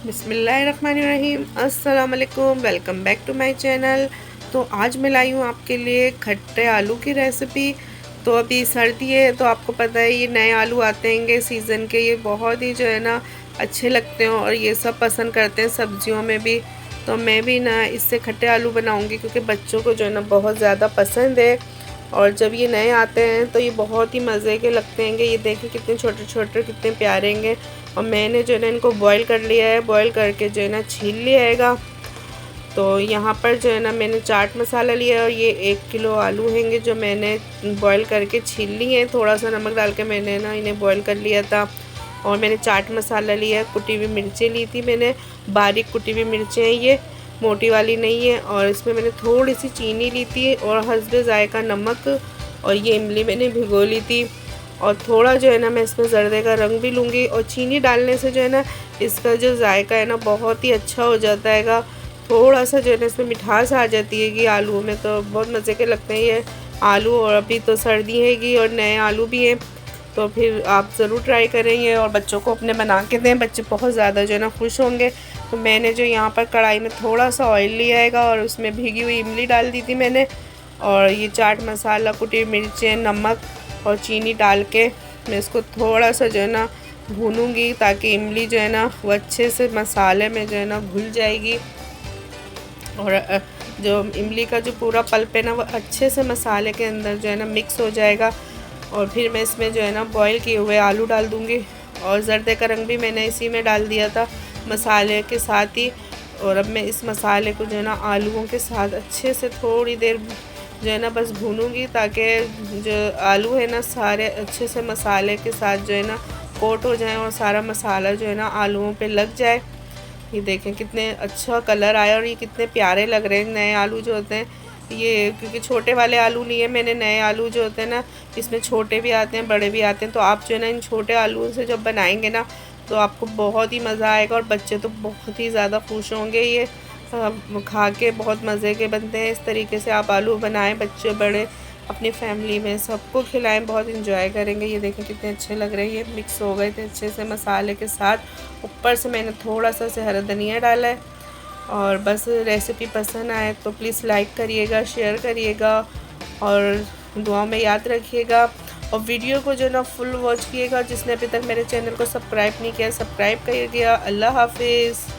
बिस्मिल्लाहिर्रहमानिर्रहीम। अस्सलाम वालेकुम, welcome back to my channel. तो आज मैं लाई हूँ आपके लिए खट्टे आलू की रेसिपी। तो अभी सर्दी है तो आपको पता है ये नए आलू आते हैं सीज़न के, ये बहुत ही जो है ना अच्छे लगते हैं और ये सब पसंद करते हैं सब्जियों में भी। तो मैं भी ना इससे खट्टे आलू बनाऊँगी क्योंकि बच्चों को जो है ना बहुत ज़्यादा पसंद है। और जब ये नए आते हैं तो ये बहुत ही मज़े के लगते हैं। ये देखिए कितने छोटे छोटे कितने प्यारे हैं। और मैंने जो है ना इनको बॉईल कर लिया है, बॉईल करके जो है ना छील लिया हैगा। तो यहाँ पर जो है ना मैंने चाट मसाला लिया है और ये 1 किलो आलू हैंगे जो मैंने बॉईल करके छील लिए हैं। थोड़ा सा नमक डाल के मैंने ना इन्हें बॉईल कर लिया था। और मैंने चाट मसाला लिया है, कुटी हुई मिर्चें ली थी मैंने, बारीक कुटी हुई मिर्चें हैं ये, मोटी वाली नहीं है। और इसमें मैंने थोड़ी सी चीनी ली थी और हस्बे ज़ायका नमक, और ये इमली मैंने भिगो ली थी। और थोड़ा जो है ना मैं इसमें ज़र्दे का रंग भी लूँगी। और चीनी डालने से जो है ना इसका जो जायका है ना बहुत ही अच्छा हो जाता हैगा। थोड़ा सा जो है ना इसमें मिठास आ जाती है कि आलू में, तो बहुत मज़े के लगते हैं ये आलू। और अभी तो सर्दी हैगी और नए आलू भी हैं, तो फिर आप ज़रूर ट्राई करेंगे और बच्चों को अपने बना के दें। बच्चे बहुत ज़्यादा जो है ना खुश होंगे। तो मैंने जो यहाँ पर कढ़ाई में थोड़ा सा ऑयल लिया हैगा और उसमें भीगी हुई इमली डाल दी थी मैंने। और ये चाट मसाला, कुटी मिर्चें, नमक और चीनी डाल के मैं इसको थोड़ा सा जो है ना भूनूंगी ताकि इमली जो है ना वो अच्छे से मसाले में जो है ना घुल जाएगी। और जो इमली का जो पूरा पल्प है ना वो अच्छे से मसाले के अंदर जो है ना मिक्स हो जाएगा। और फिर मैं इसमें जो है ना बॉईल किए हुए आलू डाल दूँगी। और ज़र्दे का रंग भी मैंने इसी में डाल दिया था मसाले के साथ ही। और अब मैं इस मसाले को जो है ना आलूओं के साथ अच्छे से थोड़ी देर जो है ना बस भूनूंगी ताकि जो आलू है ना सारे अच्छे से मसाले के साथ जो है ना कोट हो जाए और सारा मसाला जो है ना आलूओं पे लग जाए। ये देखें कितने अच्छा कलर आया और ये कितने प्यारे लग रहे हैं नए आलू जो होते हैं ये, क्योंकि छोटे वाले आलू लिए मैंने। नए आलू जो होते हैं ना इसमें छोटे भी आते हैं बड़े भी आते हैं। तो आप जो है ना इन छोटे आलूओं से जब बनाएंगे ना तो आपको बहुत ही मज़ा आएगा और बच्चे तो बहुत ही ज़्यादा खुश होंगे। ये खा के बहुत मज़े के बनते हैं। इस तरीके से आप आलू बनाएं, बच्चे बड़े अपनी फैमिली में सबको खिलाएं, बहुत इंजॉय करेंगे। ये देखें कितने अच्छे लग रहे हैं, ये मिक्स हो गए थे अच्छे से मसाले के साथ। ऊपर से मैंने थोड़ा सा हरा धनिया डाला है। और बस रेसिपी पसंद आए तो प्लीज़ लाइक करिएगा, शेयर करिएगा और दुआ में याद रखिएगा। और वीडियो को जो ना फुल वॉच कीजिएगा। जिसने अभी तक मेरे चैनल को सब्सक्राइब नहीं किया सब्सक्राइब करिएगा। अल्लाह हाफिज़।